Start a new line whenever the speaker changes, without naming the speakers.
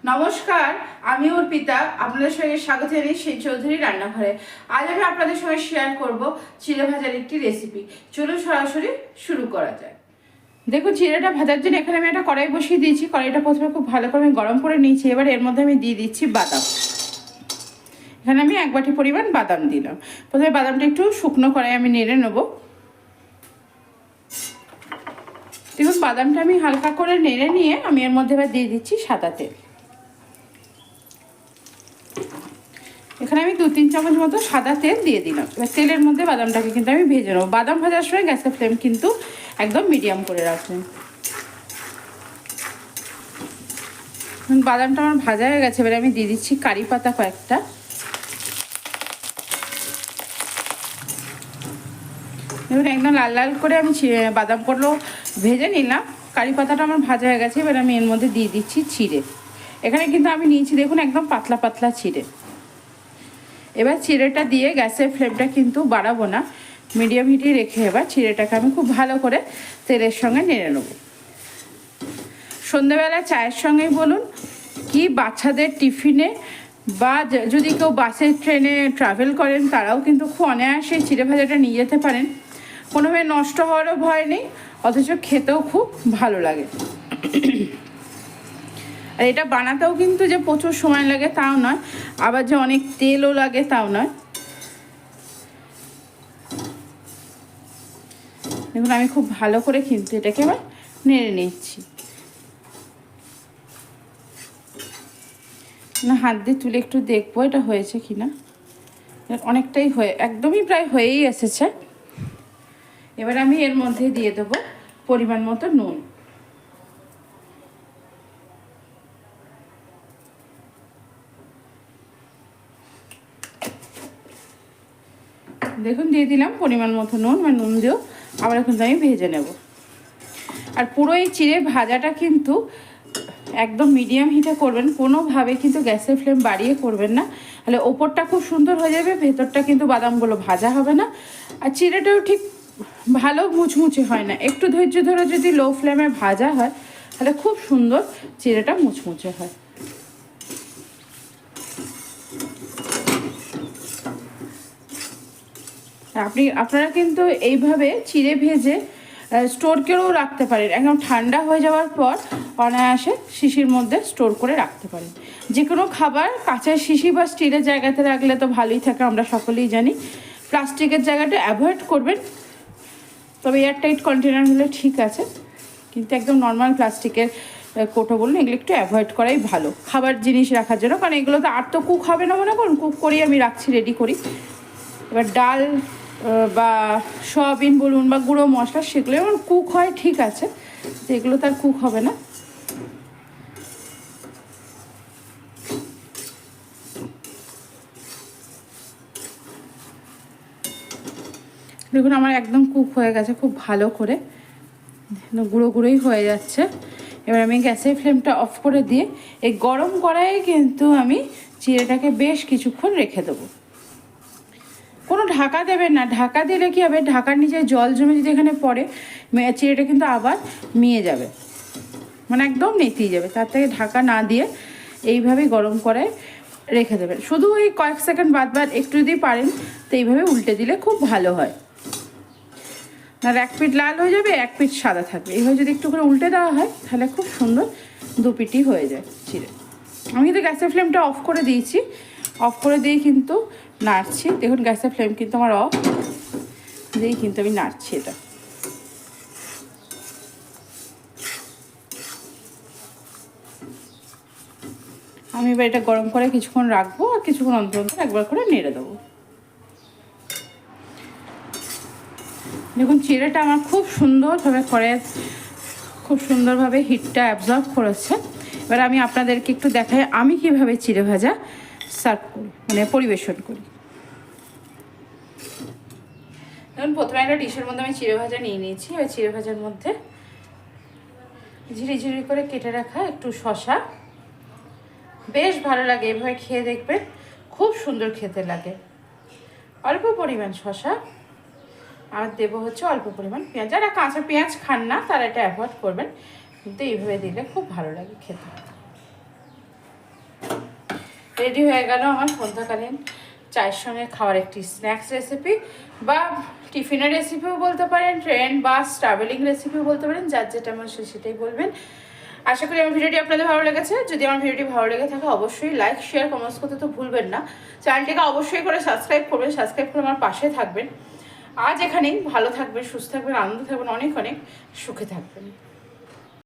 নমস্কার, আমি অর্পিতা। আপনাদের সঙ্গে স্বাগত জানাই সেই চৌধুরী রান্নাঘরে। আজ আমি আপনাদের সঙ্গে শেয়ার করব চিড়ে ভাজার একটি রেসিপি। চলুন সরাসরি শুরু করা যায়। দেখুন, চিড়েটা ভাজার জন্য এখানে আমি একটা কড়াই বসিয়ে দিয়েছি। কড়াইটা প্রথমে খুব ভালো করে আমি গরম করে নিয়েছি। এবার এর মধ্যে আমি দিয়ে দিচ্ছি বাদাম। এখানে আমি 1 বাটি পরিমাণ বাদাম দিলাম। প্রথমে বাদামটা একটু শুকনো কড়াই আমি নেড়ে নেবো। দেখুন, বাদামটা আমি হালকা করে নেড়ে নিয়ে আমি এর মধ্যে এবার দিয়ে দিচ্ছি সাদা তেল। এখানে আমি 2-3 চামচ মতো সাদা তেল দিয়ে দিলাম। এবার তেলের মধ্যে বাদামটাকে কিন্তু আমি ভেজে নেবো। বাদাম ভাজার সময় গ্যাসের ফ্লেম কিন্তু একদম মিডিয়াম করে রাখবেন। বাদামটা আমার ভাজা হয়ে গেছে। এবার আমি দিয়ে দিচ্ছি কারি পাতা কয়েকটা। দেখুন, একদম লাল লাল করে আমি বাদামগুলো ভেজে নিলাম। কারি পাতাটা আমার ভাজা হয়ে গেছে। এবার আমি এর মধ্যে দিয়ে দিচ্ছি চিড়ে। এখানে কিন্তু আমি নিয়েছি দেখুন একদম পাতলা পাতলা চিড়ে। এবার চিড়েটা দিয়ে গ্যাসের ফ্লেমটা কিন্তু বাড়াবো না, মিডিয়াম হিটে রেখে এবার চিড়েটাকে আমি খুব ভালো করে তেলের সঙ্গে নেড়ে নেবো। সন্ধ্যেবেলা চায়ের সঙ্গেই বলুন কি বাচ্চাদের টিফিনে বা যদি কেউ বাসে ট্রেনে ট্রাভেল করেন তারাও কিন্তু খুব অনায়াসে চিড়ে ভাজাটা নিয়ে যেতে পারেন। কোনোভাবে নষ্ট হওয়ারও ভয় নেই, অথচ খেতেও খুব ভালো লাগে। আর এটা বানাতেও কিন্তু যে প্রচুর সময় লাগে তাও নয়, আবার যে অনেক তেলও লাগে তাও নয়। দেখুন, আমি খুব ভালো করে কিন্তু এটাকে এবার নেড়ে নিচ্ছি। না, হাত দিয়ে তুলে একটু দেখবো এটা হয়েছে কি না। অনেকটাই একদমই প্রায় হয়েই এসেছে। এবার আমি এর মধ্যে দিয়ে দেবো পরিমাণ মতো নুন। দেখুন, দিয়ে দিলাম পরিমাণ মতো নুন। বা নুন দিয়েও আবার কিন্তু আমি ভেজে নেব। আর পুরো এই চিড়ে ভাজাটা কিন্তু একদম মিডিয়াম হিটে করবেন, কোনোভাবে কিন্তু গ্যাসের ফ্লেম বাড়িয়ে করবেন না। তাহলে ওপরটা খুব সুন্দর হয়ে যাবে, ভেতরটা কিন্তু বাদামগুলো ভাজা হবে না। আর চিড়েটাও ঠিক ভালো মুচমুচে হয় না। একটু ধৈর্য ধরে যদি লো ফ্লেমে ভাজা হয় তাহলে খুব সুন্দর চিড়েটা মুচমুচে হয়। আপনারা কিন্তু এইভাবে চিড়ে ভেজে স্টোর করেও রাখতে পারেন। একদম ঠান্ডা হয়ে যাওয়ার পর অনায়াসে শিশির মধ্যে স্টোর করে রাখতে পারেন। যে কোনো খাবার কাঁচের শিশি বা স্টিলের জায়গাতে রাখলে তো ভালোই থাকে, আমরা সকলেই জানি। প্লাস্টিকের জায়গাটা অ্যাভয়েড করবেন। তবে এয়ারটাইট কন্টেনার হলে ঠিক আছে, কিন্তু একদম নর্মাল প্লাস্টিকের কোটো বলুন, এগুলো একটু অ্যাভয়েড করাই ভালো খাবার জিনিস রাখার জন্য। কারণ এগুলো তো আর তো কুক হবে না, মনে করুন কুক করেই আমি রাখছি, রেডি করি। এবার ডাল বা সয়াবিন বলুন বা গুঁড়ো মশলা, সেগুলো এবার কুক হয় ঠিক আছে, এগুলো তার কুক হবে না। দেখুন, আমার একদম কুক হয়ে গেছে খুব ভালো করে, গুঁড়ো গুঁড়োই হয়ে যাচ্ছে। এবার আমি গ্যাসের ফ্লেমটা অফ করে দিয়ে এই গরম কড়াইয়ে কিন্তু আমি চিড়েটাকে বেশ কিছুক্ষণ রেখে দেবো। কোনো ঢাকা দেবেন না, ঢাকা দিলে কী হবে, ঢাকার নিচে জল জমে যদি এখানে পড়ে চিড়েটা কিন্তু আবার মিয়ে যাবে, মানে একদম নেতিয়ে যাবে। তার থেকে ঢাকা না দিয়ে এইভাবেই গরম করে রেখে দেবেন। শুধু ওই কয়েক সেকেন্ড বাদ বাদ একটু যদি পারেন তো এইভাবে উল্টে দিলে খুব ভালো হয়। আর এক পিঠ লাল হয়ে যাবে, এক পিঠ সাদা থাকবে। এইভাবে যদি একটু করে উল্টে দেওয়া হয় তাহলে খুব সুন্দর দুপিঠই হয়ে যায় চিড়ে। আমি কিন্তু গ্যাসের ফ্লেমটা অফ করে দিয়েছি, অফ করে দিয়েই কিন্তু নাড়ছি। দেখুন, গ্যাসের ফ্লেম কিন্তু আমার অফ দিয়েই কিন্তু আমি নাড়ছি এটা। আমি এবার এটা গরম করে কিছুক্ষণ রাখবো, আর কিছুক্ষণ অন্তর অন্তর একবার করে নেড়ে দেবো। দেখুন, চিড়েটা আমার খুব সুন্দরভাবে হিটটা অ্যাবজর্ব করেছে। এবার আমি আপনাদেরকে একটু দেখাই আমি কিভাবে চিড়ে ভাজা সার্ভ করি, মানে পরিবেশন করি। দেখুন, প্রথমে একটা ডিশের মধ্যে আমি চিড়ে ভাজা নিয়ে নিয়েছি। এবার চিড়ে ভাজার মধ্যে ঝিরিঝিরি করে কেটে রাখা একটু শসা, বেশ ভালো লাগে, এভাবে খেয়ে দেখবেন, খুব সুন্দর খেতে লাগে। অল্প পরিমাণ শসা, আর দেবো হচ্ছে অল্প পরিমাণ পেঁয়াজ। যারা কাঁচা পেঁয়াজ খান না তারা এটা অ্যাভয়েড করবেন, কিন্তু এইভাবে দিলে খুব ভালো লাগে খেতে। রেডি হয়ে গেল আমার সন্ধ্যাকালীন চায়ের সঙ্গে খাওয়ার একটি স্ন্যাক্স রেসিপি, বা টিফিনের রেসিপিও বলতে পারেন, ট্রেন বাস ট্রাভেলিং রেসিপিও বলতে পারেন, যার যেটা মন সেটাই বলবেন। আশা করি আমার ভিডিওটি আপনাদের ভালো লেগেছে। যদি আমার ভিডিওটি ভালো লেগে থাকে অবশ্যই লাইক শেয়ার কমেন্টস করতে তো ভুলবেন না। চ্যানেলটিকে অবশ্যই করে সাবস্ক্রাইব করবেন, সাবস্ক্রাইব করে আমার পাশে থাকবেন। আজ এখানেই, ভালো থাকবেন, সুস্থ থাকবেন, আনন্দ থাকবেন, অনেক অনেক সুখে থাকবেন।